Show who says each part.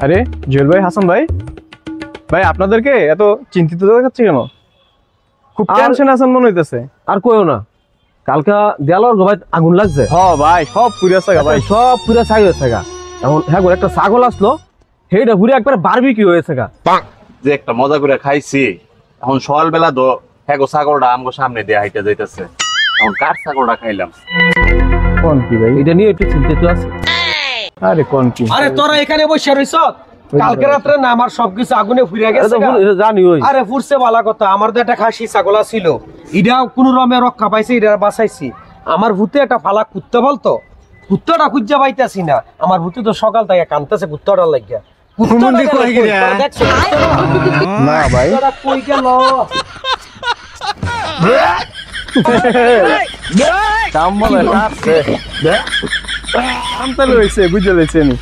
Speaker 1: আরে জুয়েল ভাই, হাসান ভাই, ভাই আপনাদেরকে এত চিন্তিত দেখাচ্ছে কেন? খুব টেনশন আছেন মনে হইতেছে।
Speaker 2: আর কইও না, কালকা দেয়ালর ভাই আগুন লাগছে।
Speaker 1: ভাই সব পুরা ছাগা ভাই,
Speaker 2: সব পুরা ছাই হয়েছে গা। এখন হ্যাঁ একটা ছাগল আসলো, সেইটা ঘুরে একবার বারবিকিউ হয়েছে গা।
Speaker 3: যে একটা মজা করে খাইছি, এখন সকালবেলা তো হ্যাঁ ছাগলটা আমগো সামনে দিয়ে হাইটা যাইতেছে। এখন কার ছাগলটা খাইলাম?
Speaker 1: কোন কি ভাই?
Speaker 2: এটা নিয়ে একটু চিন্তিত আছে।
Speaker 1: আরে কোন কি?
Speaker 4: আরে তোরা এখানে বসে রইছ? কালকে রাত্রে না আমার সবকিছু আগুনে ফুরিয়ে গেছে।
Speaker 2: জানি ওই
Speaker 4: আরে ফুরছে ভালো কথা, আমার তো একটা খাসি ছাগল ছিল, এটা কোন রমে রক্ষা পাইছে, এটা বাঁচাইছি। আমার ভূতে একটা ফালা কুত্তা বলতো, কুত্তাটা খুঁজা পাইতেছি না। আমার ভূতে তো সকাল থেকে কানতেছে কুত্তাটার লাগিয়া।
Speaker 1: না ভাই,
Speaker 4: কই গেল?
Speaker 1: কাম বলে কাটছে, কাম তাহলে হয়েছে, বুঝে লেছে নি।